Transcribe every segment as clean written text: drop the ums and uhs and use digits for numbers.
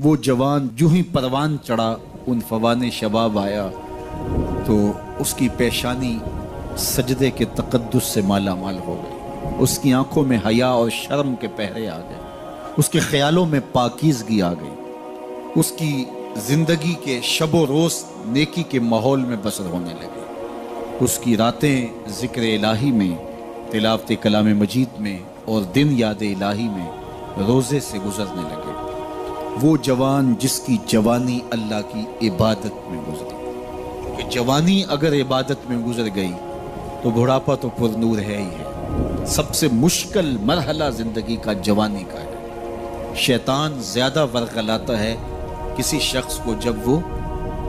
وہ جوان جو ہی پروان چڑھا ان فوان شباب آیا تو اس کی پیشانی سجدے کے تقدس سے مالا مال ہو گئی، اس کی آنکھوں میں حیا اور شرم کے پہرے آ گئے، اس کے خیالوں میں پاکیزگی آ گئی، اس کی زندگی کے شب و روز نیکی کے ماحول میں بسر ہونے لگے، اس کی راتیں ذکر الہی میں، تلاوت کلام مجید میں اور دن یاد الہی میں روزے سے گزرنے لگے۔ وہ جوان جس کی جوانی اللہ کی عبادت میں گزری، کہ جوانی اگر عبادت میں گزر گئی تو بڑھاپا تو پر نور ہے ہی ہے۔ سب سے مشکل مرحلہ زندگی کا جوانی کا ہے۔ شیطان زیادہ ورغلاتا ہے کسی شخص کو جب وہ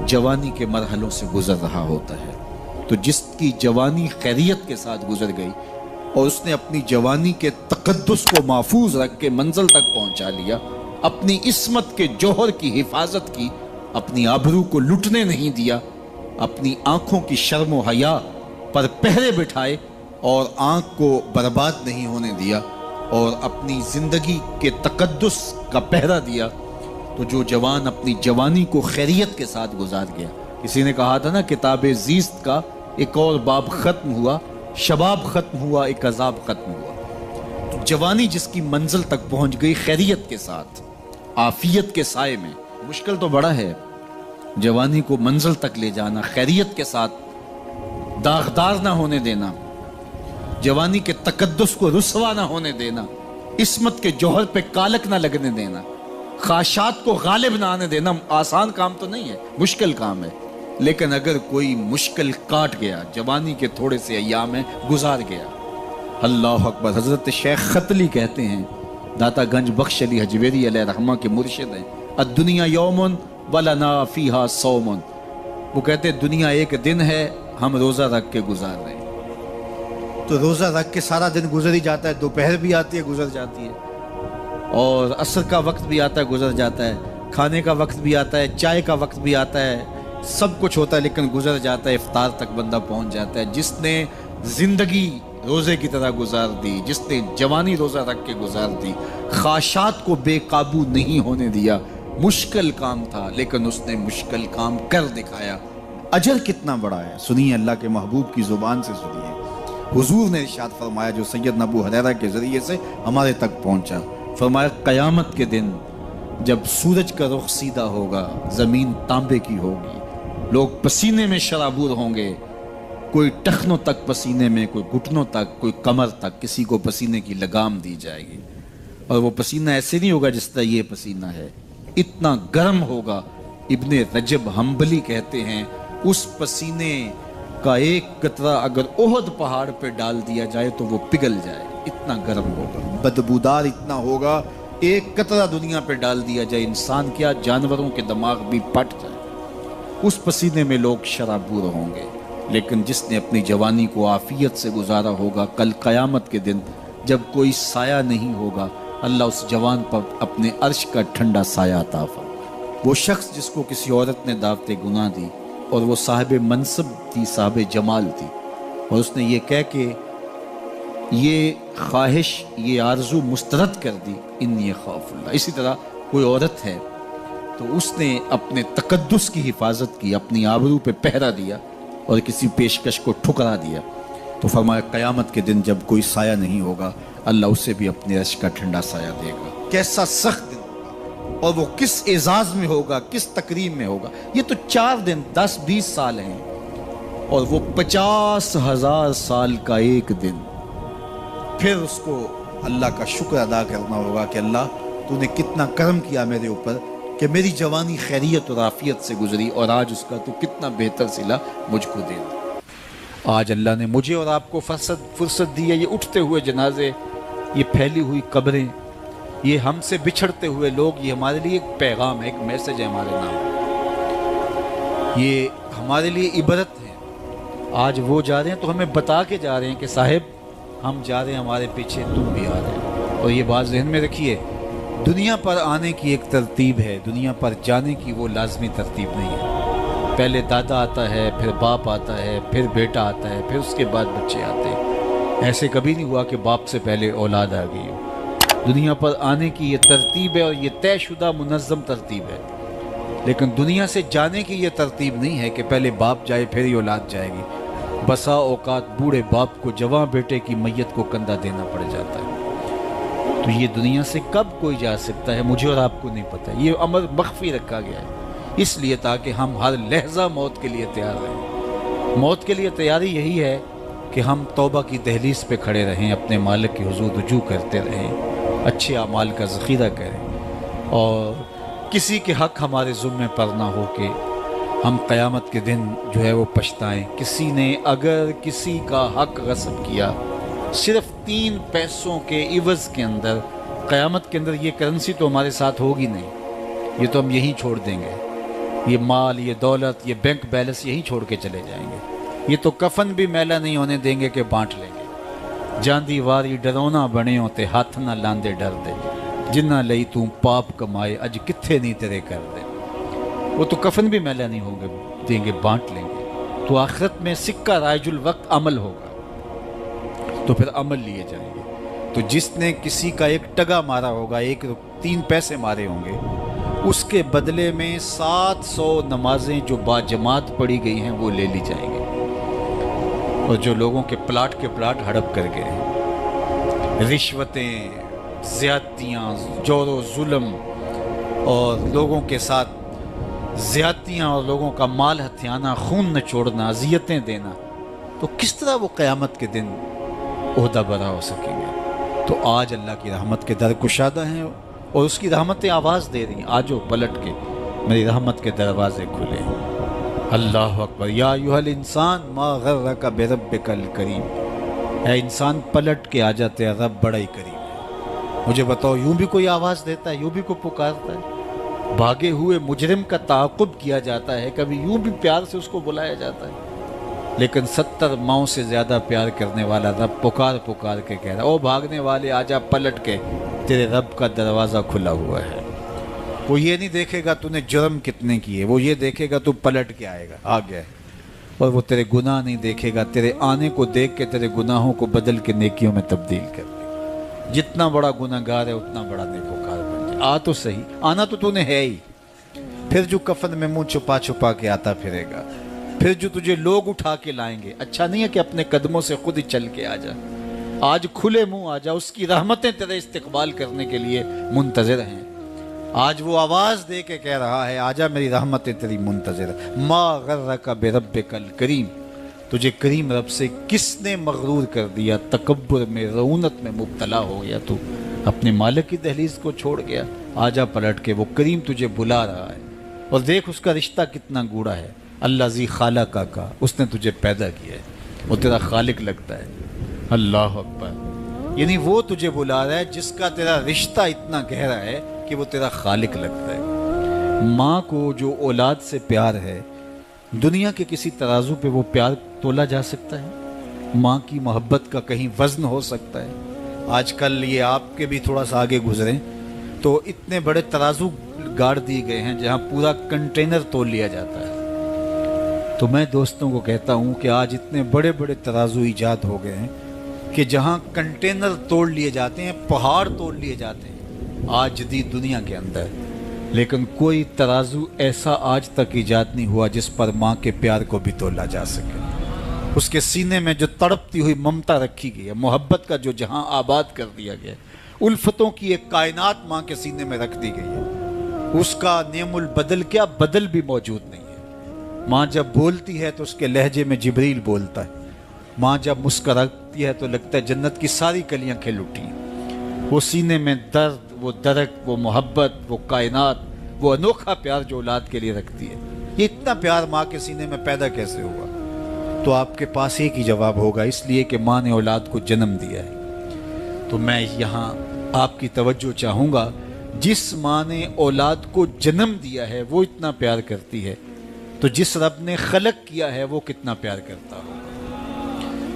جوانی کے مرحلوں سے گزر رہا ہوتا ہے۔ تو جس کی جوانی خیریت کے ساتھ گزر گئی اور اس نے اپنی جوانی کے تقدس کو محفوظ رکھ کے منزل تک پہنچا لیا، اپنی عصمت کے جوہر کی حفاظت کی، اپنی آبرو کو لٹنے نہیں دیا، اپنی آنکھوں کی شرم و حیا پر پہرے بٹھائے اور آنکھ کو برباد نہیں ہونے دیا اور اپنی زندگی کے تقدس کا پہرا دیا، تو جو جوان اپنی جوانی کو خیریت کے ساتھ گزار گیا۔ کسی نے کہا تھا نا، کتاب زیست کا ایک اور باب ختم ہوا، شباب ختم ہوا، ایک عذاب ختم ہوا۔ تو جوانی جس کی منزل تک پہنچ گئی خیریت کے ساتھ، عافیت کے سائے میں۔ مشکل تو بڑا ہے جوانی کو منزل تک لے جانا، خیریت کے ساتھ داغدار نہ ہونے دینا، جوانی کے تقدس کو رسوا نہ ہونے دینا، عصمت کے جوہر پہ کالک نہ لگنے دینا، خواہشات کو غالب نہ آنے دینا۔ آسان کام تو نہیں ہے، مشکل کام ہے، لیکن اگر کوئی مشکل کاٹ گیا، جوانی کے تھوڑے سے ایام میں گزار گیا۔ اللہ اکبر۔ حضرت شیخ ختلی کہتے ہیں، داتا گنج بخش علی حجویری علیہ رحمہ کے مرشد ہیں، الدنیا یوم ولنا فیہا صوم۔ وہ کہتے ہیں دنیا ایک دن ہے، ہم روزہ رکھ کے گزار رہے ہیں۔ تو روزہ رکھ کے سارا دن گزر ہی جاتا ہے، دوپہر بھی آتی ہے گزر جاتی ہے، اور عصر کا وقت بھی آتا ہے گزر جاتا ہے، کھانے کا وقت بھی آتا ہے، چائے کا وقت بھی آتا ہے، سب کچھ ہوتا ہے لیکن گزر جاتا ہے، افطار تک بندہ پہنچ جاتا ہے۔ جس نے زندگی روزے کی طرح گزار دی، جس نے جوانی روزہ رکھ کے گزار دی، خواہشات کو بے قابو نہیں ہونے دیا، مشکل کام تھا لیکن اس نے مشکل کام کر دکھایا۔ اجر کتنا بڑا ہے، سنیے اللہ کے محبوب کی زبان سے سنیے۔ حضور نے ارشاد فرمایا جو سید ابو ہریرہ کے ذریعے سے ہمارے تک پہنچا، فرمایا قیامت کے دن جب سورج کا رخ سیدھا ہوگا، زمین تانبے کی ہوگی، لوگ پسینے میں شرابور ہوں گے، کوئی ٹخنوں تک پسینے میں، کوئی گھٹنوں تک، کوئی کمر تک، کسی کو پسینے کی لگام دی جائے گی، اور وہ پسینہ ایسے نہیں ہوگا جس طرح یہ پسینہ ہے، اتنا گرم ہوگا۔ ابن رجب حنبلی کہتے ہیں اس پسینے کا ایک قطرہ اگر احد پہاڑ پہ ڈال دیا جائے تو وہ پگھل جائے، اتنا گرم ہوگا، بدبودار اتنا ہوگا، ایک قطرہ دنیا پہ ڈال دیا جائے، انسان کیا جانوروں کے دماغ بھی پھٹ جائے، اس پسینے میں لوگ شرابور ہوں گے۔ لیکن جس نے اپنی جوانی کو عافیت سے گزارا ہوگا، کل قیامت کے دن جب کوئی سایہ نہیں ہوگا، اللہ اس جوان پر اپنے عرش کا ٹھنڈا سایہ عطا فرمائے۔ وہ شخص جس کو کسی عورت نے دعوت گناہ دی اور وہ صاحب منصب تھی، صاحب جمال تھی، اور اس نے یہ کہہ کہ یہ خواہش، یہ آرزو مسترد کر دی، انی خاف اللہ۔ اسی طرح کوئی عورت ہے تو اس نے اپنے تقدس کی حفاظت کی، اپنی آبرو پہ پہرا دیا اور کسی پیشکش کو ٹھکرا دیا، تو فرمایا قیامت کے دن جب کوئی سایہ نہیں ہوگا، اللہ اسے بھی اپنے عرش کا ٹھنڈا سایہ دے گا۔ کیسا سخت دن ہوگا، اور وہ کس اعزاز میں ہوگا، کس تکریم میں ہوگا۔ یہ تو 4 دن 10-20 سال ہیں، اور وہ 50,000 سال کا ایک دن۔ پھر اس کو اللہ کا شکر ادا کرنا ہوگا کہ اللہ تو نے کتنا کرم کیا میرے اوپر کہ میری جوانی خیریت اور عافیت سے گزری، اور آج اس کا تو کتنا بہتر صلہ مجھ کو دے دیا۔ آج اللہ نے مجھے اور آپ کو فرصت دی ہے، یہ اٹھتے ہوئے جنازے، یہ پھیلی ہوئی قبریں، یہ ہم سے بچھڑتے ہوئے لوگ، یہ ہمارے لیے ایک پیغام ہے، ایک میسج ہے ہمارے نام، یہ ہمارے لیے عبرت ہے۔ آج وہ جا رہے ہیں تو ہمیں بتا کے جا رہے ہیں کہ صاحب ہم جا رہے ہیں، ہمارے پیچھے تم بھی آ رہے ہیں۔ اور یہ بات ذہن میں رکھیے، دنیا پر آنے کی ایک ترتیب ہے، دنیا پر جانے کی وہ لازمی ترتیب نہیں ہے۔ پہلے دادا آتا ہے، پھر باپ آتا ہے، پھر بیٹا آتا ہے، پھر اس کے بعد بچے آتے ہیں۔ ایسے کبھی نہیں ہوا کہ باپ سے پہلے اولاد آ گئی ہو۔ دنیا پر آنے کی یہ ترتیب ہے اور یہ طے شدہ منظم ترتیب ہے، لیکن دنیا سے جانے کی یہ ترتیب نہیں ہے کہ پہلے باپ جائے پھر ہی اولاد جائے گی۔ بسا اوقات بوڑھے باپ کو جوان بیٹے کی میت کو کندھا دینا پڑ جاتا ہے۔ تو یہ دنیا سے کب کوئی جا سکتا ہے مجھے اور آپ کو نہیں پتہ، یہ امر مخفی رکھا گیا ہے اس لیے تاکہ ہم ہر لحظہ موت کے لیے تیار رہیں۔ موت کے لیے تیاری یہی ہے کہ ہم توبہ کی دہلیز پہ کھڑے رہیں، اپنے مالک کے حضور رجوع کرتے رہیں، اچھے اعمال کا ذخیرہ کریں، اور کسی کے حق ہمارے ذمے پر نہ ہو کہ ہم قیامت کے دن جو ہے وہ پچھتائیں۔ کسی نے اگر کسی کا حق غصب کیا صرف 3 پیسوں کے عوض کے اندر، قیامت کے اندر یہ کرنسی تو ہمارے ساتھ ہوگی نہیں، یہ تو ہم یہیں چھوڑ دیں گے، یہ مال، یہ دولت، یہ بینک بیلنس یہیں چھوڑ کے چلے جائیں گے، یہ تو کفن بھی میلا نہیں ہونے دیں گے کہ بانٹ لیں گے۔ جاندی واری ڈرونا بنے ہوتے ہاتھ نہ لاندے ڈر دے، جنہ لئی تو پاپ کمائے اج کتھے نہیں تیرے کر دے۔ وہ تو کفن بھی میلا نہیں ہوگے دیں گے، بانٹ لیں گے۔ تو آخرت میں سکہ رائج الوقت عمل ہوگا، تو پھر عمل لیے جائیں گے۔ تو جس نے کسی کا ایک ٹگا مارا ہوگا، 3 پیسے مارے ہوں گے، اس کے بدلے میں 700 نمازیں جو با جماعت پڑھی گئی ہیں وہ لے لی جائیں گے، اور جو لوگوں کے پلاٹ ہڑپ کر گئے ہیں، رشوتیں، زیادتیاں، جور و ظلم اور لوگوں کے ساتھ زیادتیاں اور لوگوں کا مال ہتھیانا، خون نچوڑنا، اذیتیں دینا، تو کس طرح وہ قیامت کے دن عہدہ برا ہو سکیں گے؟ تو آج اللہ کی رحمت کے در کشادہ ہیں اور اس کی رحمتیں آواز دے رہی ہیں، آجو پلٹ کے میری رحمت کے دروازے کھلے ہیں۔ اللہ اکبر۔ یا ایھا الانسان ما غرک بربک الکریم، اے انسان پلٹ کے آ جاتے، رب بڑا ہی کریم ہے۔ مجھے بتاؤ، یوں بھی کوئی آواز دیتا ہے، یوں بھی کوئی پکارتا ہے؟ بھاگے ہوئے مجرم کا تعاقب کیا جاتا ہے، کبھی یوں بھی پیار سے اس کو بلایا جاتا ہے، لیکن 70 ماؤں سے زیادہ پیار کرنے والا رب پکار پکار کے کہہ رہا ہے، او بھاگنے والے آجا پلٹ کے، تیرے رب کا دروازہ کھلا ہوا ہے۔ وہ یہ نہیں دیکھے گا تو نے جرم کتنے کیے، وہ یہ دیکھے گا تو پلٹ کے آئے گا، آ گیا ہے۔ اور وہ تیرے گناہ نہیں دیکھے گا، تیرے آنے کو دیکھ کے تیرے گناہوں کو بدل کے نیکیوں میں تبدیل کر دے۔ جتنا بڑا گناہ گار ہے اتنا بڑا نیکوکار بن جائے۔ آ تو صحیح، آنا تو نے ہے ہی، پھر جو کفن میں منہ چھپا چھپا کے آتا پھرے گا، پھر جو تجھے لوگ اٹھا کے لائیں گے۔ اچھا نہیں ہے کہ اپنے قدموں سے خود ہی چل کے آ جا، آج کھلے منہ آ جا، اس کی رحمتیں تیرے استقبال کرنے کے لیے منتظر ہیں۔ آج وہ آواز دے کے کہہ رہا ہے، آجا میری رحمتیں تیری منتظر ہے۔ ما غرک بربک الکریم، تجھے کریم رب سے کس نے مغرور کر دیا؟ تکبر میں، رعونت میں مبتلا ہو گیا، تو اپنے مالک کی دہلیز کو چھوڑ گیا۔ آجا پلٹ کے، وہ کریم تجھے بلا رہا ہے، اور دیکھ اس کا رشتہ کتنا گوڑا ہے۔ اللہ ذی خالقہ کا، اس نے تجھے پیدا کیا ہے، وہ تیرا خالق لگتا ہے۔ اللہ اکبر۔ یعنی وہ تجھے بلا رہا ہے جس کا تیرا رشتہ اتنا گہرا ہے کہ وہ تیرا خالق لگتا ہے۔ ماں کو جو اولاد سے پیار ہے، دنیا کے کسی ترازو پہ وہ پیار تولا جا سکتا ہے؟ ماں کی محبت کا کہیں وزن ہو سکتا ہے؟ آج کل یہ آپ کے بھی تھوڑا سا آگے گزریں تو اتنے بڑے ترازو گاڑ دیے گئے ہیں جہاں پورا کنٹینر تول لیا جاتا ہے۔ تو میں دوستوں کو کہتا ہوں کہ آج اتنے بڑے بڑے ترازو ایجاد ہو گئے ہیں کہ جہاں کنٹینر توڑ لیے جاتے ہیں، پہاڑ توڑ لیے جاتے ہیں آج جدید دنیا کے اندر، لیکن کوئی ترازو ایسا آج تک ایجاد نہیں ہوا جس پر ماں کے پیار کو بھی تولا جا سکے۔ اس کے سینے میں جو تڑپتی ہوئی ممتا رکھی گئی ہے، محبت کا جو جہاں آباد کر دیا گیا، الفتوں کی ایک کائنات ماں کے سینے میں رکھ دی گئی ہے، اس کا نعم البدل کیا بدل بھی موجود نہیں ہے۔ ماں جب بولتی ہے تو اس کے لہجے میں جبریل بولتا ہے، ماں جب مسکراتی ہے تو لگتا ہے جنت کی ساری کلیاں کھل اٹھی ہیں۔ وہ سینے میں درد، وہ درک، وہ محبت، وہ کائنات، وہ انوکھا پیار جو اولاد کے لیے رکھتی ہے، یہ اتنا پیار ماں کے سینے میں پیدا کیسے ہوا؟ تو آپ کے پاس ایک ہی جواب ہوگا، اس لیے کہ ماں نے اولاد کو جنم دیا ہے۔ تو میں یہاں آپ کی توجہ چاہوں گا، جس ماں نے اولاد کو جنم دیا ہے وہ اتنا پیار کرتی ہے، تو جس رب نے خلق کیا ہے وہ کتنا پیار کرتا ہوگا۔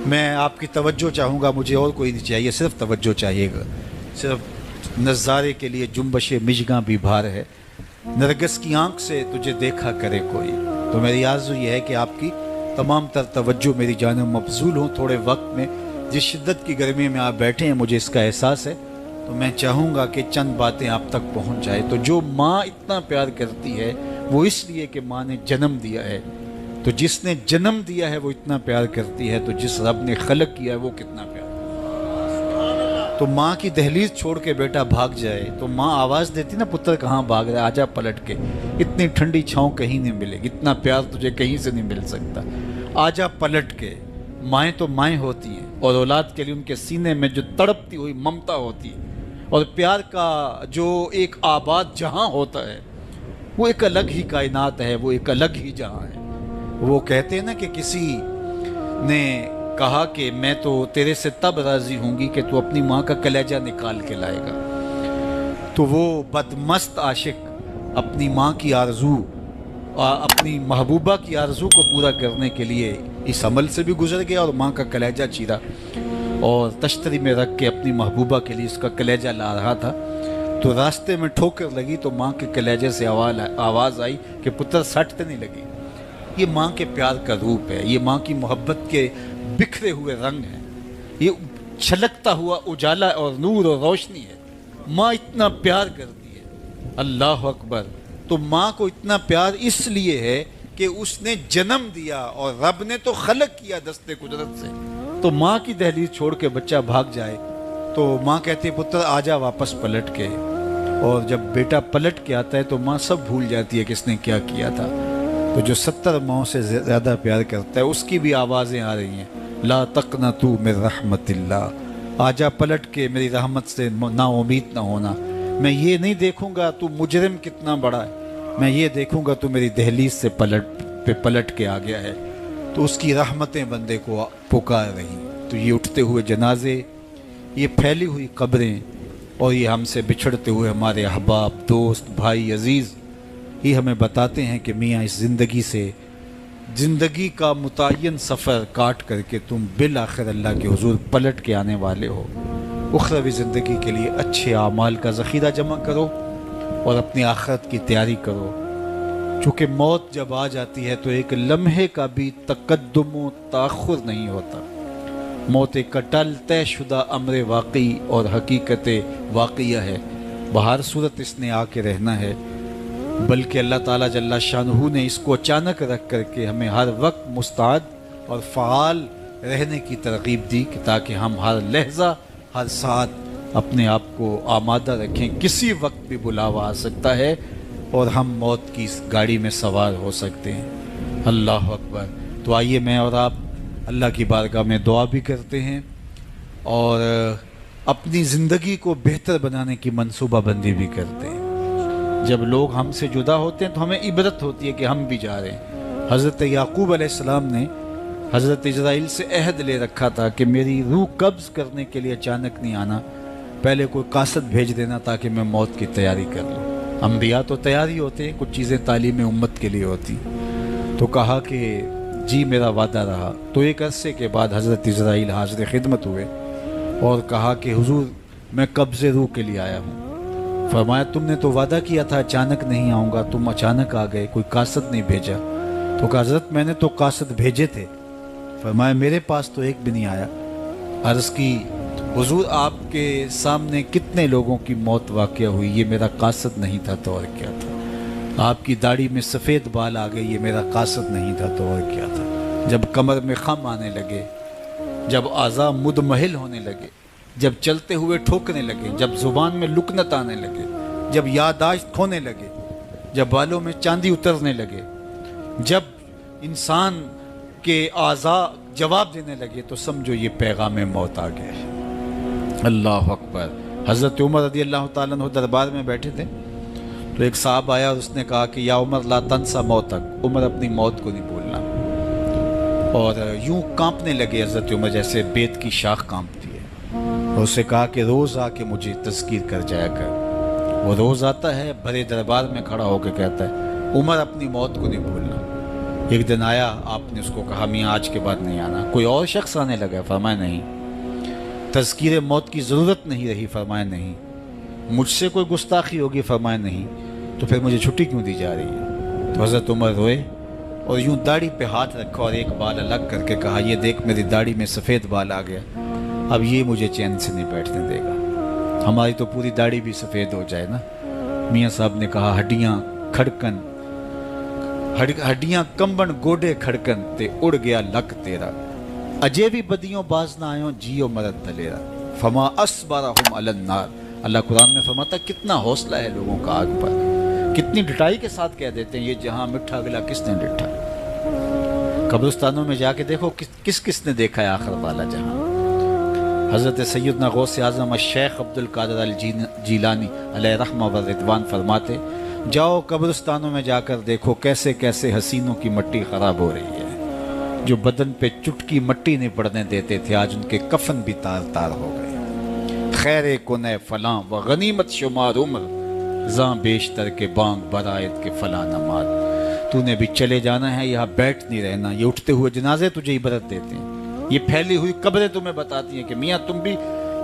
میں آپ کی توجہ چاہوں گا، مجھے اور کوئی نہیں چاہیے، صرف توجہ چاہیے گا، صرف نظارے کے لیے جنبش مژگاں بھی بھار ہے، نرگس کی آنکھ سے تجھے دیکھا کرے کوئی۔ تو میری آرزو یہ ہے کہ آپ کی تمام تر توجہ میری جانب مبذول ہوں تھوڑے وقت میں۔ جس شدت کی گرمی میں آپ بیٹھے ہیں مجھے اس کا احساس ہے، تو میں چاہوں گا کہ چند باتیں آپ تک پہنچ جائے. تو جو ماں اتنا پیار کرتی ہے وہ اس لیے کہ ماں نے جنم دیا ہے. تو جس نے جنم دیا ہے وہ اتنا پیار کرتی ہے, تو جس رب نے خلق کیا ہے وہ کتنا پیار. تو ماں کی دہلیز چھوڑ کے بیٹا بھاگ جائے تو ماں آواز دیتی نا, پتر کہاں بھاگ رہا ہے, آجا پلٹ کے, اتنی ٹھنڈی چھاؤں کہیں نہیں ملے گی, اتنا پیار تجھے کہیں سے نہیں مل سکتا, آجا پلٹ کے. مائیں تو مائیں ہوتی ہیں اور اولاد کے لیے ان کے سینے میں جو تڑپتی ہوئی ممتا ہوتی ہے اور پیار کا جو ایک آباد جہاں ہوتا ہے وہ ایک الگ ہی کائنات ہے, وہ ایک الگ ہی جہاں ہے. وہ کہتے ہیں نا کہ کسی نے کہا کہ میں تو تیرے سے تب راضی ہوں گی کہ تو اپنی ماں کا کلیجہ نکال کے لائے گا. تو وہ بدمست عاشق اپنی ماں کی آرزو, اپنی محبوبہ کی آرزو کو پورا کرنے کے لیے اس عمل سے بھی گزر گیا اور ماں کا کلیجہ چیرا اور تشتری میں رکھ کے اپنی محبوبہ کے لیے اس کا کلیجہ لا رہا تھا. تو راستے میں ٹھوکر لگی تو ماں کے کلیجے سے آواز آئی کہ پتر سٹ تو نہیں لگی. یہ ماں کے پیار کا روپ ہے, یہ ماں کی محبت کے بکھرے ہوئے رنگ ہیں, یہ چھلکتا ہوا اجالا اور نور اور روشنی ہے. ماں اتنا پیار کرتی ہے, اللہ اکبر. تو ماں کو اتنا پیار اس لیے ہے کہ اس نے جنم دیا اور رب نے تو خلق کیا دستے قدرت سے. تو ماں کی دہلیز چھوڑ کے بچہ بھاگ جائے تو ماں کہتی ہے پتر آجا واپس پلٹ کے. اور جب بیٹا پلٹ کے آتا ہے تو ماں سب بھول جاتی ہے کہ اس نے کیا کیا تھا. تو جو 70 ماؤں سے زیادہ پیار کرتا ہے اس کی بھی آوازیں آ رہی ہیں, لا تقنطوا من رحمت اللہ, آجا پلٹ کے میری رحمت سے نا امید نہ ہونا. میں یہ نہیں دیکھوں گا تو مجرم کتنا بڑا ہے, میں یہ دیکھوں گا تو میری دہلیز سے پلٹ کے آ گیا ہے. تو اس کی رحمتیں بندے کو پکار رہی. تو یہ اٹھتے ہوئے جنازے, یہ پھیلی ہوئی قبریں اور یہ ہم سے بچھڑتے ہوئے ہمارے احباب, دوست, بھائی, عزیز, یہ ہمیں بتاتے ہیں کہ میاں اس زندگی سے زندگی کا متعین سفر کاٹ کر کے تم بالآخر اللہ کے حضور پلٹ کے آنے والے ہو. اخروی زندگی کے لیے اچھے اعمال کا ذخیرہ جمع کرو اور اپنی آخرت کی تیاری کرو. چونکہ موت جب آ جاتی ہے تو ایک لمحے کا بھی تقدم و تاخر نہیں ہوتا. موت ایک کٹل طے شدہ امر واقعی اور حقیقت واقعہ ہے. بہر صورت اس نے آ کے رہنا ہے, بلکہ اللہ تعالیٰ جل شانہ نے اس کو اچانک رکھ کر کے ہمیں ہر وقت مستعد اور فعال رہنے کی ترغیب دی کہ تاکہ ہم ہر لحظہ ہر ساتھ اپنے آپ کو آمادہ رکھیں. کسی وقت بھی بلاوا آ سکتا ہے اور ہم موت کی اس گاڑی میں سوار ہو سکتے ہیں. اللہ اکبر. تو آئیے میں اور آپ اللہ کی بارگاہ میں دعا بھی کرتے ہیں اور اپنی زندگی کو بہتر بنانے کی منصوبہ بندی بھی کرتے ہیں. جب لوگ ہم سے جدا ہوتے ہیں تو ہمیں عبرت ہوتی ہے کہ ہم بھی جا رہے ہیں. حضرت یعقوب علیہ السلام نے حضرت اسرائیل سے عہد لے رکھا تھا کہ میری روح قبض کرنے کے لیے اچانک نہیں آنا, پہلے کوئی قاصد بھیج دینا تاکہ میں موت کی تیاری کر لوں. انبیاء تو تیاری ہوتے ہیں, کچھ چیزیں تعلیم امت کے لیے ہوتی. تو کہا کہ جی میرا وعدہ رہا. تو ایک عرصے کے بعد حضرت اسرائیل حاضر خدمت ہوئے اور کہا کہ حضور میں قبض روح کے لیے آیا ہوں. فرمایا تم نے تو وعدہ کیا تھا اچانک نہیں آؤں گا, تم اچانک آ گئے, کوئی قاصد نہیں بھیجا. تو کہا حضرت میں نے تو قاصد بھیجے تھے. فرمایا میرے پاس تو ایک بھی نہیں آیا. عرض کی حضور آپ کے سامنے کتنے لوگوں کی موت واقع ہوئی, یہ میرا قاصد نہیں تھا تو اور کیا تھا. آپ کی داڑھی میں سفید بال آ گئے, یہ میرا قاصد نہیں تھا تو اور کیا تھا. جب کمر میں خم آنے لگے, جب اعضاء مدمحل ہونے لگے, جب چلتے ہوئے ٹھوکنے لگے, جب زبان میں لکنت آنے لگے, جب یادداشت کھونے لگے, جب بالوں میں چاندی اترنے لگے, جب انسان کے اعضاء جواب دینے لگے, تو سمجھو یہ پیغام موت آ گیا ہے. اللہ اکبر. حضرت عمر رضی اللہ تعالیٰ عنہ دربار میں بیٹھے تھے تو ایک صاحب آیا اور اس نے کہا کہ یا عمر لا تنسا موتک, عمر اپنی موت کو نہیں بھولنا. اور یوں کانپنے لگے حضرت عمر جیسے بیت کی شاخ کانپتی ہے. اور اسے کہا کہ روز آ کے مجھے تذکیر کر جایا کر. وہ روز آتا ہے, بھرے دربار میں کھڑا ہو کے کہتا ہے عمر اپنی موت کو نہیں بھولنا. ایک دن آیا, آپ نے اس کو کہا میاں آج کے بعد نہیں آنا. کوئی اور شخص آنے لگا, فرمایا نہیں. تذکیر موت کی ضرورت نہیں رہی, فرمایا نہیں. مجھ سے کوئی گستاخی ہوگی, فرمایا نہیں. تو پھر مجھے چھٹی کیوں دی جا رہی ہے. تو حضرت عمر روئے اور یوں داڑھی پہ ہاتھ رکھا اور ایک بال الگ کر کے کہا یہ دیکھ میری داڑھی میں سفید بال آ گیا, اب یہ مجھے چین سے نہیں بیٹھنے دے گا. ہماری تو پوری داڑھی بھی سفید ہو جائے نا. میاں صاحب نے کہا ہڈیاں کھڑکن ہڈیاں کمبن گوڈے کھڑکن تے اڑ گیا لک تیرا. اجے بھی بدیوں باز نہ آئیں جیو مرد دلیرا. فما اصبرہم علی النار. اللہ قرآن میں فرماتا ہے کتنا حوصلہ ہے لوگوں کا آگ پر. کتنی ڈٹائی کے ساتھ کہہ دیتے ہیں یہ جہاں مٹھا گلا کس نے ڈٹھا. قبرستانوں میں جا کے دیکھو کس نے دیکھا ہے آخر والا جہاں. حضرت سیدنا غوث اعظم الشیخ عبد القادر الجیلانی علیہ رحمہ و رضوان فرماتے جاؤ قبرستانوں میں جا کر دیکھو کیسے کیسے حسینوں کی مٹی خراب ہو رہی ہے. جو بدن پہ چٹکی مٹی نہیں پڑنے دیتے تھے آج ان کے کفن بھی تار تار ہو گئے. خیر کنے فلاں و غنیمت شمار عمر زاں بیشتر کے بانگ برائت کے فلاں نماز. تو نے بھی چلے جانا ہے، یہاں بیٹھ نہیں رہنا. یہ اٹھتے ہوئے جنازے تجھے عبرت دیتے ہیں. یہ پھیلی ہوئی قبریں تمہیں بتاتی ہیں کہ میاں تم بھی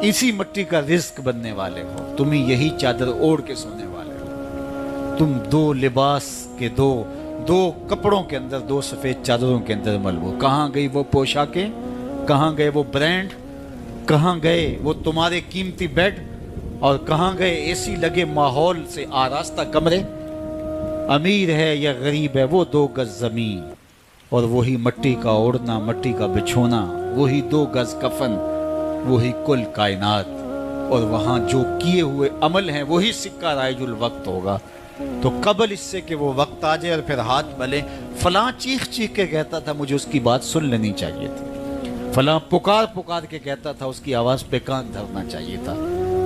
اسی مٹی کا رزق بننے والے ہو. تم ہی یہی چادر اوڑھ کے سونے والے ہو. تم دو لباس کے دو کپڑوں کے اندر، دو سفید چادروں کے اندر ملبو. کہاں گئی وہ پوشاکیں، کہاں گئے وہ برانڈ، کہاں گئے وہ تمہارے قیمتی بیڈ، اور کہاں گئے اے سی لگے ماحول سے آراستہ کمرے. امیر ہے یا غریب ہے وہ 2 گز زمین اور وہی مٹی کا اوڑھنا، مٹی کا بچھونا، وہی 2 گز کفن، وہی کل کائنات. اور وہاں جو کیے ہوئے عمل ہیں وہی سکہ رائج الوقت ہوگا. تو قبل اس سے کہ وہ وقت آ جائے اور پھر ہاتھ ملے. فلاں چیخ کے کہتا تھا مجھے اس کی بات سن لینی چاہیے تھی. فلاں پکار کے کہتا تھا اس کی آواز پہ کان دھرنا چاہیے تھا.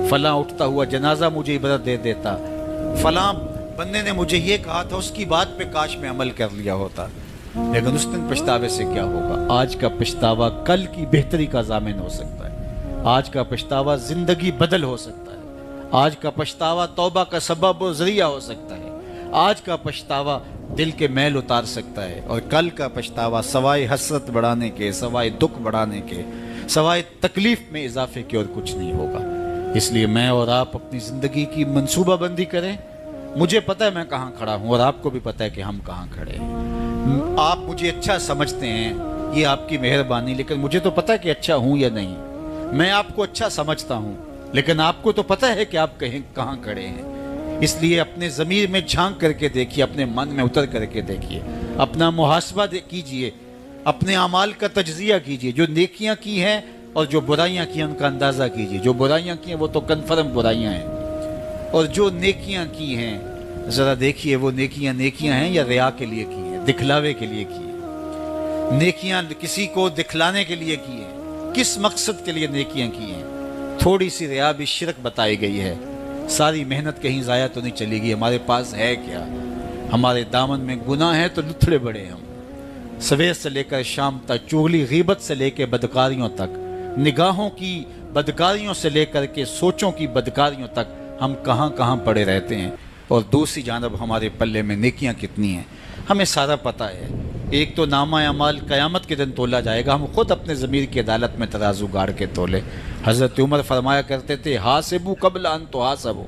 فلاں اٹھتا ہوا جنازہ مجھے عبرت دے دیتا. فلاں بندے نے مجھے یہ کہا تھا اس کی بات پہ کاش میں عمل کر لیا ہوتا. لیکن اس دن پچھتاوے سے کیا ہوگا؟ آج کا پچھتاوا کل کی بہتری کا ضامن ہو سکتا ہے. آج کا پچھتاوا زندگی بدل ہو سکتا ہے. آج کا پچھتاوا توبہ کا سبب و ذریعہ ہو سکتا ہے. آج کا پچھتاوا دل کے میل اتار سکتا ہے. اور کل کا پچھتاوا سوائے حسرت بڑھانے کے، سوائے دکھ بڑھانے کے، سوائے تکلیف میں اضافے کے اور کچھ نہیں ہوگا. اس لیے میں اور آپ اپنی زندگی کی منصوبہ بندی کریں. مجھے پتہ ہے میں کہاں کھڑا ہوں اور آپ کو بھی پتہ ہے کہ ہم کہاں کھڑے ہیں. آپ مجھے اچھا سمجھتے ہیں، یہ آپ کی مہربانی، لیکن مجھے تو پتہ ہے کہ اچھا ہوں یا نہیں. میں آپ کو اچھا سمجھتا ہوں لیکن آپ کو تو پتہ ہے کہ آپ کہاں کھڑے ہیں. اس لیے اپنے ضمیر میں جھانک کر کے دیکھیے، اپنے من میں اتر کر کے دیکھیے، اپنا محاسبہ کیجئے، اپنے اعمال کا تجزیہ کیجئے. جو نیکیاں کی ہیں اور جو برائیاں کی ہیں ان کا اندازہ کیجئے. جو برائیاں کی ہیں وہ تو کنفرم برائیاں ہیں، اور جو نیکیاں کی ہیں ذرا دیکھیے وہ نیکیاں ہیں یا ریا کے لیے کی ہیں، دکھلاوے کے لیے کی ہیں. نیکیاں کسی کو دکھلانے کے لیے کی ہیں. کس مقصد کے لیے نیکیاں کی ہیں؟ تھوڑی سی ریا بھی شرک بتائی گئی ہے. ساری محنت کہیں ضائع تو نہیں چلی گئی. ہمارے پاس ہے کیا؟ ہمارے دامن میں گناہ ہے تو لتھڑے بڑے ہم. سویر سے لے کر شام تک، چغلی غیبت سے لے کے بدکاریوں تک، نگاہوں کی بدکاریوں سے لے کر کے سوچوں کی بدکاریوں تک ہم کہاں پڑے رہتے ہیں. اور دوسری جانب ہمارے پلے میں نیکیاں کتنی ہیں ہمیں سارا پتہ ہے. ایک تو نامہ اعمال قیامت کے دن تولا جائے گا. ہم خود اپنے ضمیر کی عدالت میں ترازو گاڑ کے تولے. حضرت عمر فرمایا کرتے تھے حاسبو قبل ان تحاسبو.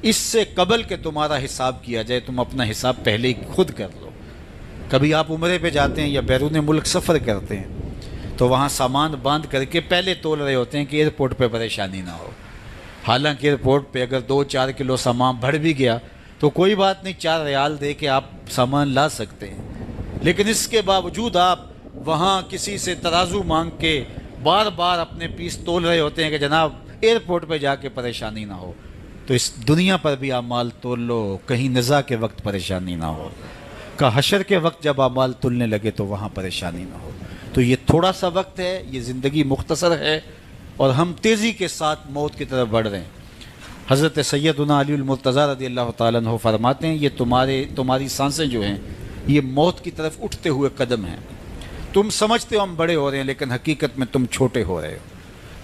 اس سے قبل کہ تمہارا حساب کیا جائے تم اپنا حساب پہلے ہی خود کر لو. کبھی آپ عمرے پہ جاتے ہیں یا بیرون ملک سفر کرتے ہیں تو وہاں سامان باندھ کر کے پہلے تول رہے ہوتے ہیں کہ ایئرپورٹ پہ پریشانی نہ ہو. حالانکہ ایئرپورٹ پہ اگر 2-4 کلو سامان بڑھ بھی گیا تو کوئی بات نہیں، 4 ریال دے کے آپ سامان لا سکتے ہیں. لیکن اس کے باوجود آپ وہاں کسی سے ترازو مانگ کے بار بار اپنے پیس تول رہے ہوتے ہیں کہ جناب ایئرپورٹ پہ جا کے پریشانی نہ ہو. تو اس دنیا پر بھی اعمال تول لو، کہیں نزاع کے وقت پریشانی نہ ہو، کہ حشر کے وقت جب اعمال تلنے لگے تو وہاں پریشانی نہ ہو. تو یہ تھوڑا سا وقت ہے، یہ زندگی مختصر ہے اور ہم تیزی کے ساتھ موت کی طرف بڑھ رہے ہیں. حضرت سیدنا علی المرتضیٰ رضی اللہ تعالیٰ عنہ فرماتے ہیں یہ تمہاری سانسیں جو ہیں یہ موت کی طرف اٹھتے ہوئے قدم ہیں. تم سمجھتے ہو ہم بڑے ہو رہے ہیں لیکن حقیقت میں تم چھوٹے ہو رہے ہو.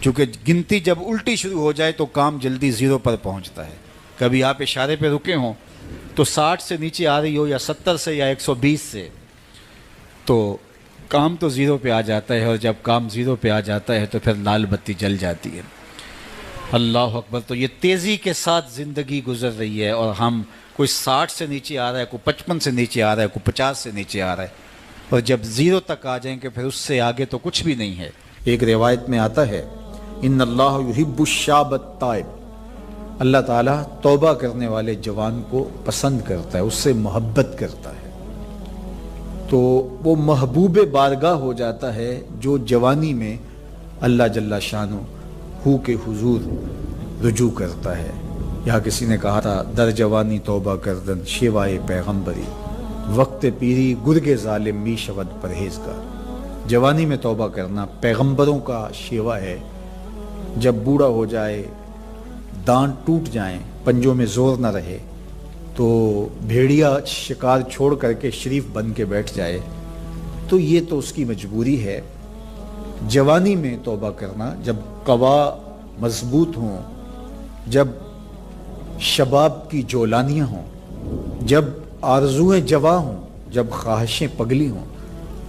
چونکہ گنتی جب الٹی شروع ہو جائے تو کام جلدی 0 پر پہنچتا ہے. کبھی آپ اشارے پہ رکے ہوں تو 60 سے نیچے آ رہی ہو یا 70 سے یا 120 سے تو کام تو 0 پہ آ جاتا ہے، اور جب کام 0 پہ آ جاتا ہے تو پھر لال بتی جل جاتی ہے. اللہ اکبر. تو یہ تیزی کے ساتھ زندگی گزر رہی ہے اور ہم کوئی 60 سے نیچے آ رہا ہے، کوئی 55 سے نیچے آ رہا ہے، کوئی 50 سے نیچے آ رہا ہے، اور جب 0 تک آ جائیں کہ پھر اس سے آگے تو کچھ بھی نہیں ہے. ایک روایت میں آتا ہے ان اللہ یحب الشاب التائب اللہ تعالیٰ توبہ کرنے والے جوان کو پسند کرتا ہے، اس سے محبت کرتا ہے، تو وہ محبوب بارگاہ ہو جاتا ہے جو جوانی میں اللہ جل شانہ کے حضور رجوع کرتا ہے۔ یہاں کسی نے کہا تھا در جوانی توبہ کردن شیوائے پیغمبری، وقت پیری گرگ ظالم می شود پرہیزگار۔ جوانی میں توبہ کرنا پیغمبروں کا شیوا ہے۔ جب بوڑھا ہو جائے، دانت ٹوٹ جائیں، پنجوں میں زور نہ رہے، تو بھیڑیا شکار چھوڑ کر کے شریف بن کے بیٹھ جائے، تو یہ تو اس کی مجبوری ہے۔ جوانی میں توبہ کرنا جب قوا مضبوط ہوں، جب شباب کی جولانیاں ہوں، جب آرزویں جواں ہوں، جب خواہشیں پگلی ہوں،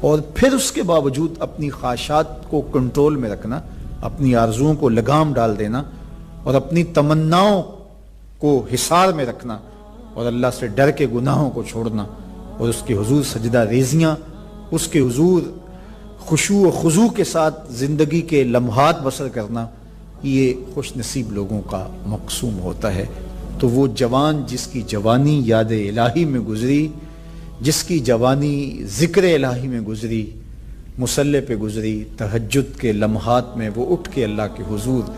اور پھر اس کے باوجود اپنی خواہشات کو کنٹرول میں رکھنا، اپنی آرزوؤں کو لگام ڈال دینا اور اپنی تمناؤں کو حصار میں رکھنا اور اللہ سے ڈر کے گناہوں کو چھوڑنا اور اس کے حضور سجدہ ریزیاں، اس کے حضور خشوع و خضوع کے ساتھ زندگی کے لمحات بسر کرنا، یہ خوش نصیب لوگوں کا مقسوم ہوتا ہے۔ تو وہ جوان جس کی جوانی یاد الہی میں گزری، جس کی جوانی ذکر الہی میں گزری، مصلی پہ گزری، تہجد کے لمحات میں وہ اٹھ کے اللہ کے حضور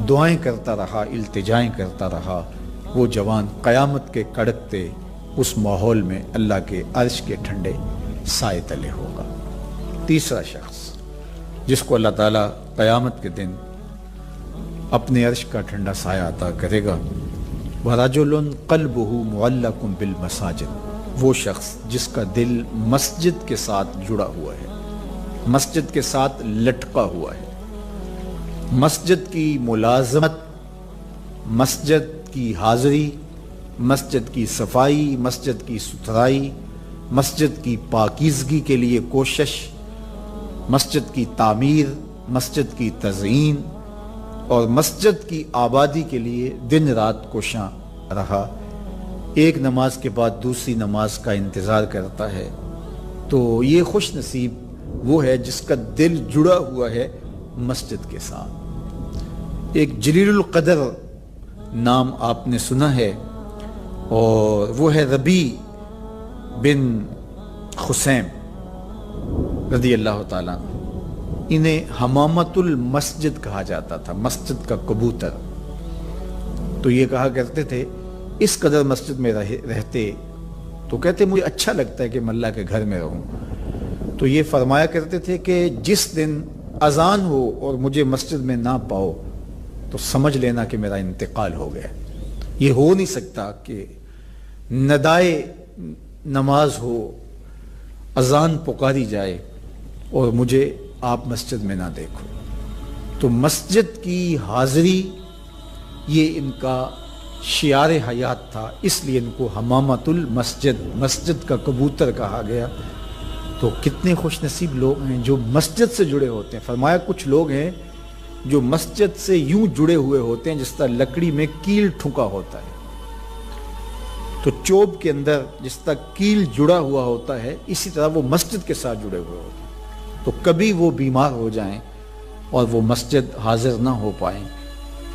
دعائیں کرتا رہا، التجائیں کرتا رہا، وہ جوان قیامت کے کڑکتے اس ماحول میں اللہ کے عرش کے ٹھنڈے سائے تلے ہوگا۔ تیسرا شخص جس کو اللہ تعالیٰ قیامت کے دن اپنے عرش کا ٹھنڈا سایہ عطا کرے گا، وَرَجُلٌ قَلْبُهُ مُعَلَّقٌ بِالْمَسَاجِدِ، وہ شخص جس کا دل مسجد کے ساتھ جڑا ہوا ہے، مسجد کے ساتھ لٹکا ہوا ہے، مسجد کی ملازمت، مسجد کی حاضری، مسجد کی صفائی، مسجد کی ستھرائی، مسجد کی پاکیزگی کے لیے کوشش، مسجد کی تعمیر، مسجد کی تزئین اور مسجد کی آبادی کے لیے دن رات کوشاں رہا، ایک نماز کے بعد دوسری نماز کا انتظار کرتا ہے، تو یہ خوش نصیب وہ ہے جس کا دل جڑا ہوا ہے مسجد کے ساتھ۔ ایک جلیل القدر نام آپ نے سنا ہے، اور وہ ہے ربیع بن خثیم رضی اللہ تعالیٰ عنہ۔ انہیں حمامت المسجد کہا جاتا تھا، مسجد کا کبوتر۔ تو یہ کہا کرتے تھے اس قدر مسجد میں رہتے تو کہتے مجھے اچھا لگتا ہے کہ میں اللہ کے گھر میں رہوں۔ تو یہ فرمایا کرتے تھے کہ جس دن اذان ہو اور مجھے مسجد میں نہ پاؤ تو سمجھ لینا کہ میرا انتقال ہو گیا۔ یہ ہو نہیں سکتا کہ ندائے نماز ہو، اذان پکاری جائے اور مجھے آپ مسجد میں نہ دیکھو۔ تو مسجد کی حاضری یہ ان کا شعار حیات تھا، اس لیے ان کو حمامت المسجد، مسجد کا کبوتر کہا گیا۔ تو کتنے خوش نصیب لوگ ہیں جو مسجد سے جڑے ہوتے ہیں۔ فرمایا کچھ لوگ ہیں جو مسجد سے یوں جڑے ہوئے ہوتے ہیں جس طرح لکڑی میں کیل ٹھکا ہوتا ہے، تو چوب کے اندر جس طرح کیل جڑا ہوا ہوتا ہے، اسی طرح وہ مسجد کے ساتھ جڑے ہوئے ہوتے ہیں۔ تو کبھی وہ بیمار ہو جائیں اور وہ مسجد حاضر نہ ہو پائیں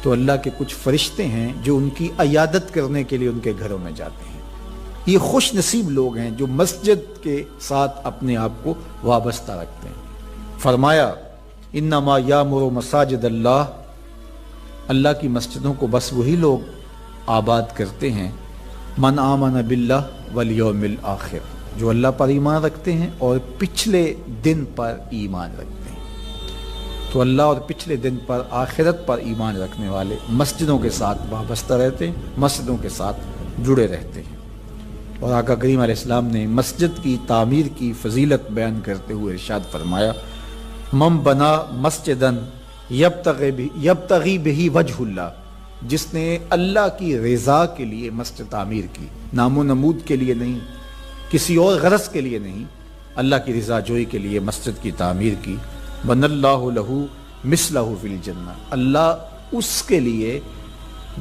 تو اللہ کے کچھ فرشتے ہیں جو ان کی عیادت کرنے کے لیے ان کے گھروں میں جاتے ہیں۔ یہ خوش نصیب لوگ ہیں جو مسجد کے ساتھ اپنے آپ کو وابستہ رکھتے ہیں۔ فرمایا انما یامر مساجد اللہ، اللہ کی مسجدوں کو بس وہی لوگ آباد کرتے ہیں من آمن باللہ والیوم الآخر، جو اللہ پر ایمان رکھتے ہیں اور پچھلے دن پر ایمان رکھتے ہیں۔ تو اللہ اور پچھلے دن پر، آخرت پر ایمان رکھنے والے مسجدوں کے ساتھ وابستہ رہتے ہیں، مسجدوں کے ساتھ جڑے رہتے ہیں۔ اور آقا کریم علیہ السلام نے مسجد کی تعمیر کی فضیلت بیان کرتے ہوئے ارشاد فرمایا من بنا مسجدن یبتغی بہ وجہ اللہ، جس نے اللہ کی رضا کے لیے مسجد تعمیر کی، نام و نمود کے لیے نہیں، کسی اور غرض کے لیے نہیں، اللہ کی رضا جوئی کے لیے مسجد کی تعمیر کی، بن اللہ لہ مثلہ فی الجنہ، اللہ اس کے لیے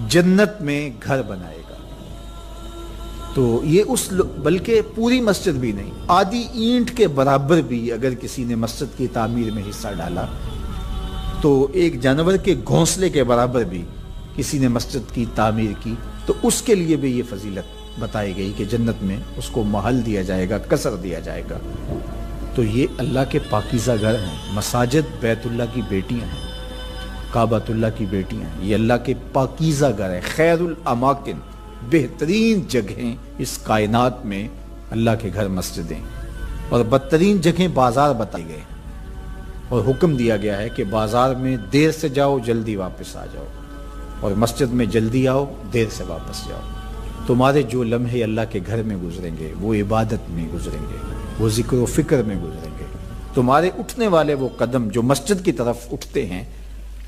جنت میں گھر بنائے گا۔ تو یہ بلکہ پوری مسجد بھی نہیں، آدھی اینٹ کے برابر بھی اگر کسی نے مسجد کی تعمیر میں حصہ ڈالا تو ایک جانور کے گھونسلے کے برابر بھی کسی نے مسجد کی تعمیر کی تو اس کے لیے بھی یہ فضیلت بتائی گئی کہ جنت میں اس کو محل دیا جائے گا، قصر دیا جائے گا۔ تو یہ اللہ کے پاکیزہ گھر ہیں، مساجد بیت اللہ کی بیٹیاں ہیں، کعبۃ اللہ کی بیٹیاں ہیں، یہ اللہ کے پاکیزہ گھر ہیں، خیر الاماکن، بہترین جگہیں اس کائنات میں اللہ کے گھر مسجدیں، اور بدترین جگہیں بازار بتائی گئے اور حکم دیا گیا ہے کہ بازار میں دیر سے جاؤ جلدی واپس آ جاؤ، اور مسجد میں جلدی آؤ دیر سے واپس جاؤ۔ تمہارے جو لمحے اللہ کے گھر میں گزریں گے وہ عبادت میں گزریں گے، وہ ذکر و فکر میں گزریں گے۔ تمہارے اٹھنے والے وہ قدم جو مسجد کی طرف اٹھتے ہیں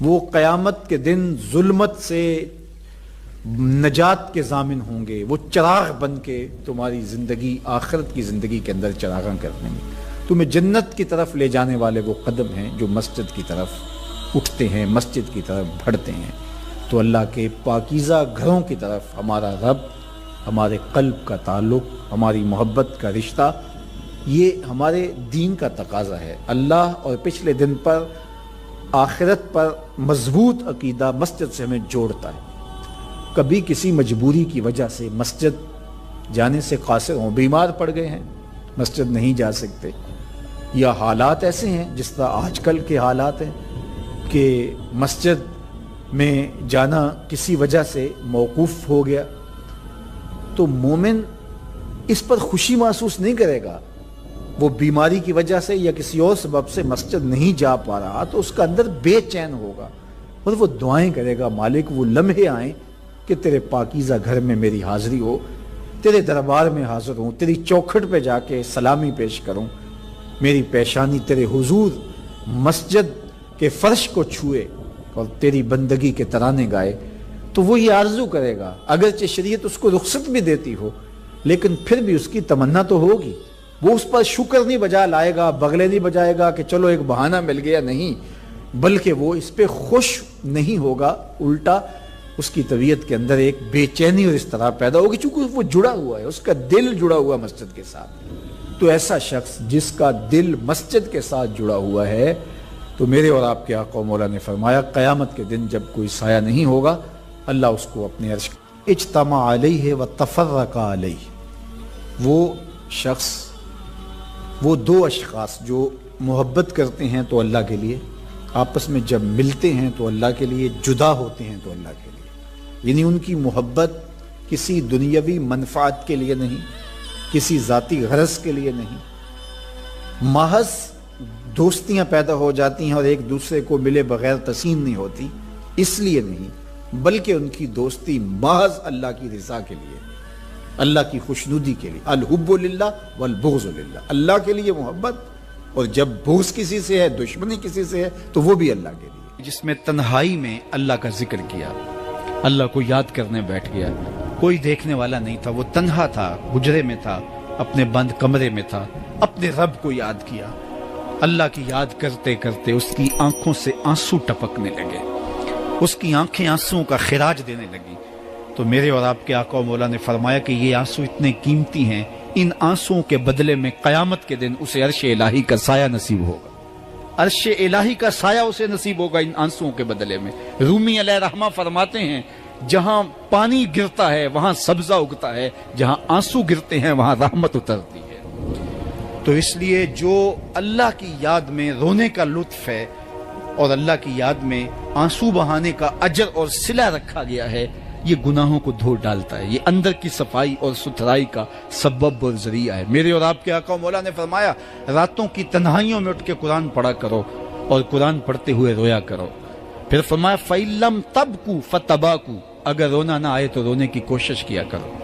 وہ قیامت کے دن ظلمت سے نجات کے ضامن ہوں گے، وہ چراغ بن کے تمہاری زندگی، آخرت کی زندگی کے اندر چراغاں کر دیں گے۔ تمہیں جنت کی طرف لے جانے والے وہ قدم ہیں جو مسجد کی طرف اٹھتے ہیں، مسجد کی طرف بڑھتے ہیں۔ تو اللہ کے پاکیزہ گھروں کی طرف ہمارا رب، ہمارے قلب کا تعلق، ہماری محبت کا رشتہ، یہ ہمارے دین کا تقاضا ہے۔ اللہ اور پچھلے دن پر، آخرت پر مضبوط عقیدہ مسجد سے ہمیں جوڑتا ہے۔ کبھی کسی مجبوری کی وجہ سے مسجد جانے سے قاصر ہوں، بیمار پڑ گئے ہیں، مسجد نہیں جا سکتے، یا حالات ایسے ہیں جس طرح آج کل کے حالات ہیں کہ مسجد میں جانا کسی وجہ سے موقوف ہو گیا، تو مومن اس پر خوشی محسوس نہیں کرے گا۔ وہ بیماری کی وجہ سے یا کسی اور سبب سے مسجد نہیں جا پا رہا تو اس کا اندر بے چین ہوگا، اور وہ دعائیں کرے گا، مالک وہ لمحے آئیں کہ تیرے پاکیزہ گھر میں میری حاضری ہو، تیرے دربار میں حاضر ہوں، تیری چوکھٹ پہ جا کے سلامی پیش کروں، میری پیشانی تیرے حضور مسجد کے فرش کو چھوئے اور تیری بندگی کے ترانے گائے۔ تو وہ یہ آرزو کرے گا، اگرچہ شریعت اس کو رخصت بھی دیتی ہو لیکن پھر بھی اس کی تمنا تو ہوگی۔ وہ اس پر شکر نہیں بجا لائے گا، بغلے نہیں بجائے گا کہ چلو ایک بہانہ مل گیا، نہیں، بلکہ وہ اس پہ خوش نہیں ہوگا، الٹا اس کی طبیعت کے اندر ایک بے چینی اور اضطراب پیدا ہوگی، چونکہ وہ جڑا ہوا ہے، اس کا دل جڑا ہوا مسجد کے ساتھ۔ تو ایسا شخص جس کا دل مسجد کے ساتھ جڑا ہوا ہے، تو میرے اور آپ کے آقا و مولا نے فرمایا قیامت کے دن جب کوئی سایہ نہیں ہوگا، اللہ اس کو اپنے عرش اجتمع علیہ و تفرق علیہ۔ وہ شخص، وہ دو اشخاص جو محبت کرتے ہیں تو اللہ کے لیے، آپس میں جب ملتے ہیں تو اللہ کے لیے، جدا ہوتے ہیں تو اللہ کے لیے، یعنی ان کی محبت کسی دنیاوی منفعت کے لیے نہیں، کسی ذاتی غرض کے لیے نہیں، محض دوستیاں پیدا ہو جاتی ہیں اور ایک دوسرے کو ملے بغیر تسین نہیں ہوتی، اس لیے نہیں، بلکہ ان کی دوستی محض اللہ کی رضا کے لیے، اللہ کی خوشنودی کے لیے۔ الحب للہ والبغض للہ، اللہ کے لیے محبت، اور جب بغض کسی سے ہے، دشمنی کسی سے ہے، تو وہ بھی اللہ کے لیے۔ جس میں تنہائی میں اللہ کا ذکر کیا، اللہ کو یاد کرنے بیٹھ گیا، کوئی دیکھنے والا نہیں تھا، وہ تنہا تھا، حجرے میں تھا، اپنے بند کمرے میں تھا، اپنے رب کو یاد کیا، اللہ کی یاد کرتے کرتے اس کی آنکھوں سے آنسو ٹپکنے لگے، اس کی آنکھیں آنسوؤں کا خراج دینے لگی۔ تو میرے اور آپ کے آقا و مولا نے فرمایا کہ یہ آنسو اتنے قیمتی ہیں، ان آنسوؤں کے بدلے میں قیامت کے دن اسے عرش الہی کا سایہ نصیب ہوگا، عرش الہی کا سایہ اسے نصیب ہوگا ان آنسوؤں کے بدلے میں۔ رومی علیہ رحمہ فرماتے ہیں جہاں پانی گرتا ہے وہاں سبزہ اگتا ہے، جہاں آنسو گرتے ہیں وہاں رحمت اترتی ہے۔ تو اس لیے جو اللہ کی یاد میں رونے کا لطف ہے اور اللہ کی یاد میں آنسو بہانے کا اجر اور صلہ رکھا گیا ہے، یہ گناہوں کو دھو ڈالتا ہے، یہ اندر کی صفائی اور ستھرائی کا سبب اور ذریعہ ہے۔ میرے اور آپ کے آقا و مولا نے فرمایا راتوں کی تنہائیوں میں اٹھ کے قرآن پڑھا کرو اور قرآن پڑھتے ہوئے رویا کرو۔ پھر فرمایا فَإِن لَمْ تَبْكُوا فَتَبَاكُوا، اگر رونا نہ آئے تو رونے کی کوشش کیا کرو۔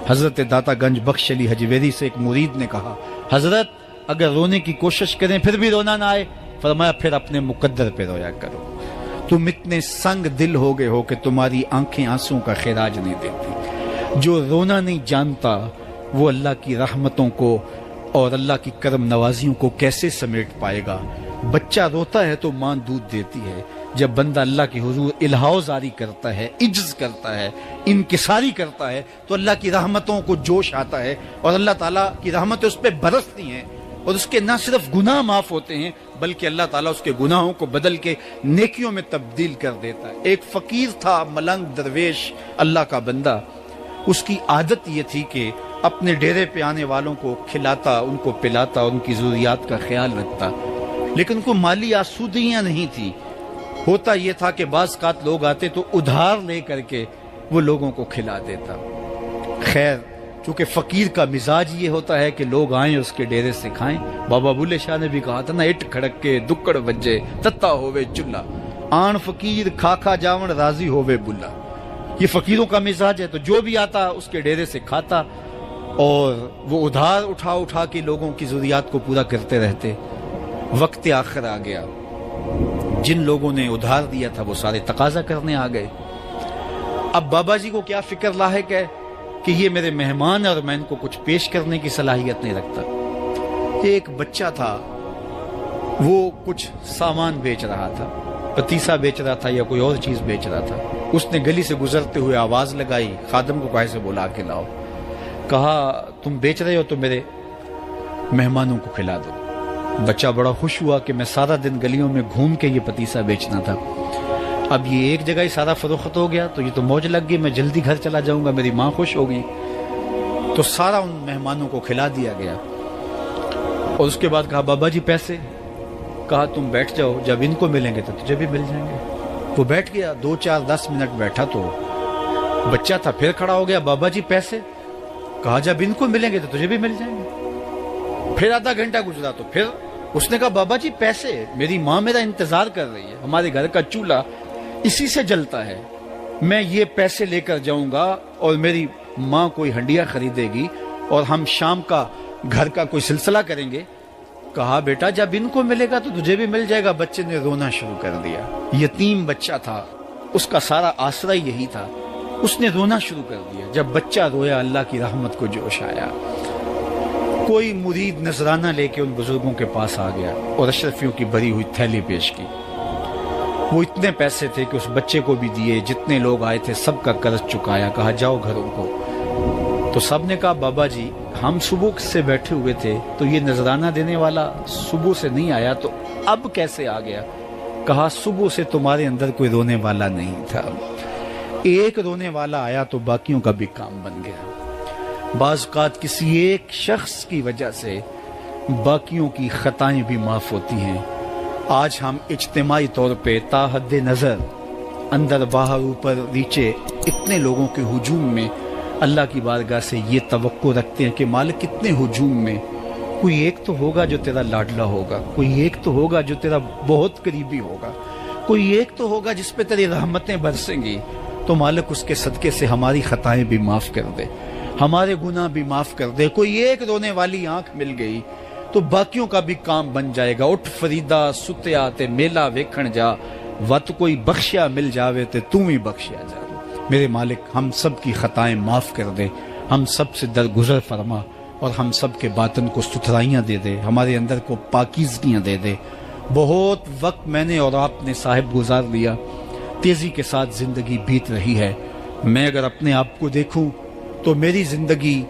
حضرت داتا گنج بخش علی حجویری سے ایک مرید نے کہا حضرت اگر رونے کی کوشش کریں پھر بھی رونا نہ آئے، فرمایا پھر اپنے مقدر پہ رویا کرو۔ تم اتنے سنگ دل ہو گئے ہو کہ تمہاری آنکھیں آنسوں کا خراج نہیں دیتی۔ جو رونا نہیں جانتا وہ اللہ کی رحمتوں کو اور اللہ کی کرم نوازیوں کو کیسے سمیٹ پائے گا؟ بچہ روتا ہے تو ماں دودھ دیتی ہے، جب بندہ اللہ کی حضور الہاؤ زاری کرتا ہے، عجز کرتا ہے، انکساری کرتا ہے تو اللہ کی رحمتوں کو جوش آتا ہے اور اللہ تعالیٰ کی رحمتیں اس پہ برستی ہیں۔ اور اس کے نہ صرف گناہ معاف ہوتے ہیں بلکہ اللہ تعالیٰ اس کے گناہوں کو بدل کے نیکیوں میں تبدیل کر دیتا ہے۔ ایک فقیر تھا، ملنگ درویش، اللہ کا بندہ، اس کی عادت یہ تھی کہ اپنے ڈیرے پہ آنے والوں کو کھلاتا، ان کو پلاتا، ان کی ضروریات کا خیال رکھتا، لیکن کو مالی آسودگیاں نہیں تھی۔ ہوتا یہ تھا کہ بعض اوقات لوگ آتے تو ادھار لے کر کے وہ لوگوں کو کھلا دیتا۔ خیر، چونکہ فقیر کا مزاج یہ ہوتا ہے کہ لوگ آئیں اس کے ڈیرے سے کھائیں۔ بابا بلے شاہ نے بھی کہا تھا نا، اٹ کھڑک کے دکڑ بجے تتا ہووے چلا، آن فقیر کھا کھا جاون راضی ہووے بلا۔ یہ فقیروں کا مزاج ہے، تو جو بھی آتا اس کے ڈیرے سے کھاتا اور وہ ادھار اٹھا اٹھا کے لوگوں کی ضروریات کو پورا کرتے رہتے۔ وقت آخر آ گیا، جن لوگوں نے ادھار دیا تھا وہ سارے تقاضا کرنے آ گئے۔ اب بابا جی کو کیا فکر لاحق ہے کہ یہ میرے مہمان اور میں ان کو کچھ پیش کرنے کی صلاحیت نہیں رکھتا۔ ایک بچہ تھا، وہ کچھ سامان بیچ رہا تھا، پتیسا بیچ رہا تھا یا کوئی اور چیز بیچ رہا تھا۔ اس نے گلی سے گزرتے ہوئے آواز لگائی، خادم کو کہا سے بلا کے لاؤ، کہا تم بیچ رہے ہو تو میرے مہمانوں کو کھلا دو۔ بچہ بڑا خوش ہوا کہ میں سارا دن گلیوں میں گھوم کے یہ پتیسا بیچنا تھا، اب یہ ایک جگہ ہی سارا فروخت ہو گیا تو یہ تو موج لگ گئی، میں جلدی گھر چلا جاؤں گا، میری ماں خوش ہوگی۔ تو سارا ان مہمانوں کو کھلا دیا گیا اور اس کے بعد کہا بابا جی پیسے؟ کہا تم بیٹھ جاؤ، جب ان کو ملیں گے تو تجھے بھی مل جائیں گے۔ وہ بیٹھ گیا، 2 4 10 منٹ بیٹھا تو بچہ تھا پھر کھڑا ہو گیا، بابا جی پیسے؟ کہا جب ان کو ملیں گے تو تجھے بھی مل جائیں گے۔ پھر آدھا گھنٹہ گزرا تو پھر اس نے کہا بابا جی پیسے؟ میری ماں میرا انتظار کر رہی ہے، ہمارے گھر کا چولہا اسی سے جلتا ہے، میں یہ پیسے لے کر جاؤں گا اور میری ماں کوئی ہنڈیا خریدے گی اور ہم شام کا گھر کا کوئی سلسلہ کریں گے۔ کہا بیٹا جب ان کو ملے گا تو تجھے بھی مل جائے گا۔ بچے نے رونا شروع کر دیا، یتیم بچہ تھا، اس کا سارا آسرا یہی تھا، اس نے رونا شروع کر دیا۔ جب بچہ رویا اللہ کی رحمت کو جوش آیا، کوئی مرید نذرانہ لے کے ان بزرگوں کے پاس آ گیا اور اشرفیوں کی بھری ہوئی تھیلی پیش کی۔ وہ اتنے پیسے تھے کہ اس بچے کو بھی دیے، جتنے لوگ آئے تھے سب کا قرض چکایا، کہا جاؤ گھروں کو۔ تو سب نے کہا بابا جی ہم صبح سے بیٹھے ہوئے تھے تو یہ نذرانہ دینے والا صبح سے نہیں آیا، تو اب کیسے آ گیا؟ کہا صبح سے تمہارے اندر کوئی رونے والا نہیں تھا، ایک رونے والا آیا تو باقیوں کا بھی کام بن گیا۔ بعض اوقات کسی ایک شخص کی وجہ سے باقیوں کی خطائیں بھی معاف ہوتی ہیں۔ آج ہم اجتماعی طور پہ تا حد نظر اندر باہر اوپر نیچے اتنے لوگوں کے ہجوم میں اللہ کی بارگاہ سے یہ توقع رکھتے ہیں کہ مالک کتنے ہجوم میں کوئی ایک تو ہوگا جو تیرا لاڈلا ہوگا، کوئی ایک تو ہوگا جو تیرا بہت قریبی ہوگا، کوئی ایک تو ہوگا جس پہ تیری رحمتیں برسیں گی۔ تو مالک اس کے صدقے سے ہماری خطائیں بھی معاف کر دے، ہمارے گناہ بھی معاف کر دے۔ کوئی ایک رونے والی آنکھ مل گئی تو باقیوں کا بھی کام بن جائے گا۔ اٹھ فریدا ستیا تے میلہ ویکھن جا، وت کوئی بخشیا مل جاوے تے تو ہی بخشیا جا۔ میرے مالک ہم سب کی خطائیں معاف کر دے، ہم سب سے درگزر فرما اور ہم سب کے باطن کو ستھرائیاں دے دے، ہمارے اندر کو پاکیزگیاں دے دے۔ بہت وقت میں نے اور آپ نے صاحب گزار لیا، تیزی کے ساتھ زندگی بیت رہی ہے۔ میں اگر اپنے آپ کو دیکھوں تو میری زندگی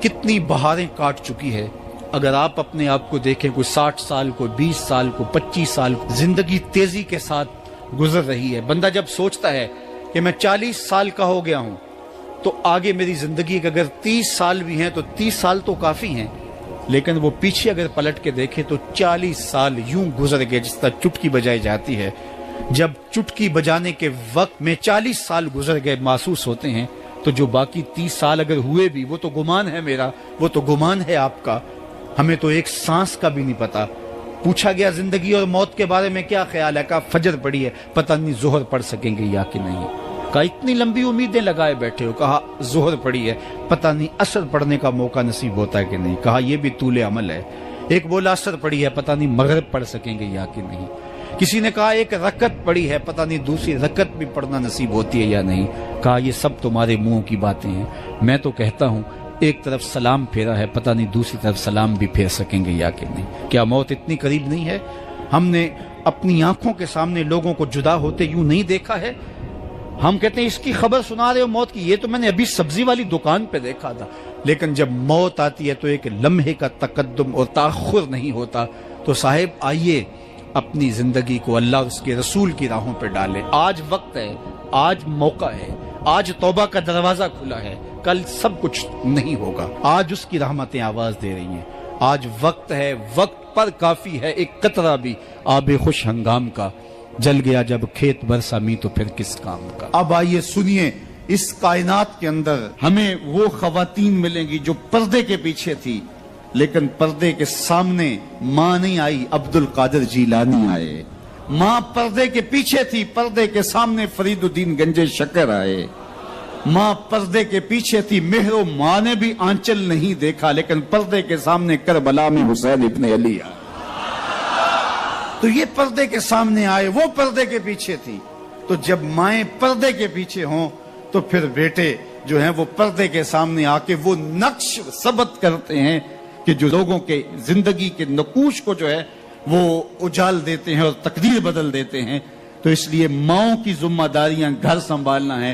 کتنی بہاریں کاٹ چکی ہے۔ اگر آپ اپنے آپ کو دیکھیں، کوئی 60 سال، کوئی 20 سال، کوئی 25 سال، زندگی تیزی کے ساتھ گزر رہی ہے۔ بندہ جب سوچتا ہے کہ میں 40 سال کا ہو گیا ہوں تو آگے میری زندگی کے اگر 30 سال بھی ہیں تو 30 سال تو کافی ہیں، لیکن وہ پیچھے اگر پلٹ کے دیکھے تو 40 سال یوں گزر گئے جس طرح چٹکی بجائی جاتی ہے۔ جب چٹکی بجانے کے وقت میں 40 سال گزر گئے محسوس ہوتے ہیں، تو جو باقی 30 سال اگر ہوئے بھی وہ تو گمان ہے میرا، وہ تو گمان ہے آپ کا، ہمیں تو ایک سانس کا بھی نہیں پتا۔ پوچھا گیا زندگی اور موت کے بارے میں کیا خیال ہے؟ کہا فجر پڑی ہے، پتہ نہیں ظہر پڑھ سکیں گے یا کہ نہیں۔ کہا اتنی لمبی امیدیں لگائے بیٹھے ہو، کہا ظہر پڑی ہے، پتہ نہیں عصر پڑھنے کا موقع نصیب ہوتا ہے کہ نہیں۔ کہا یہ بھی طول عمل ہے۔ ایک بولا عصر پڑی ہے، پتہ نہیں مغرب پڑھ سکیں گے یا کہ نہیں۔ کسی نے کہا ایک رکعت پڑی ہے، پتہ نہیں دوسری رکعت بھی پڑھنا نصیب ہوتی ہے یا نہیں۔ کہا یہ سب تمہارے منہوں کی باتیں ہیں، میں تو کہتا ہوں ایک طرف سلام پھیرا ہے، پتہ نہیں دوسری طرف سلام بھی پھیر سکیں گے یا کہ نہیں۔ کیا موت اتنی قریب نہیں ہے؟ ہم نے اپنی آنکھوں کے سامنے لوگوں کو جدا ہوتے یوں نہیں دیکھا ہے؟ ہم کہتے ہیں اس کی خبر سنا رہے ہو موت کی، یہ تو میں نے ابھی سبزی والی دکان پہ دیکھا تھا، لیکن جب موت آتی ہے تو ایک لمحے کا تقدم اور تاخر نہیں ہوتا. تو صاحب آئیے اپنی زندگی کو اللہ اور اس کے رسول کی راہوں پہ ڈالے. آج وقت ہے, آج موقع ہے, آج توبہ کا دروازہ کھلا ہے, کل سب کچھ نہیں ہوگا. آج اس کی رحمتیں آواز دے رہی ہیں. آج وقت ہے, وقت پر کافی ہے ایک قطرہ بھی آب خوش ہنگام کا. جل گیا جب کھیت برسا می تو پھر کس کام کا. اب آئیے سنیے, اس کائنات کے اندر ہمیں وہ خواتین ملیں گی جو پردے کے پیچھے تھی, لیکن پردے کے سامنے ماں نہیں آئی, عبد القادر جیلانی آئے. ماں پردے کے پیچھے تھی, پردے کے سامنے فرید الدین گنج شکر آئے. ماں پردے کے پیچھے تھی, مہر و ماں نے بھی آنچل نہیں دیکھا, لیکن پردے کے سامنے کربلا میں حسین ابن علی آئے. تو یہ پردے کے سامنے آئے, وہ پردے کے پیچھے تھی. تو جب مائیں پردے کے پیچھے ہوں تو پھر بیٹے جو ہیں وہ پردے کے سامنے آ کے وہ نقش ثبت کرتے ہیں کہ جو لوگوں کے زندگی کے نقوش کو جو ہے وہ اجال دیتے ہیں اور تقدیر بدل دیتے ہیں. تو اس لیے ماؤں کی ذمہ داریاں گھر سنبھالنا ہے.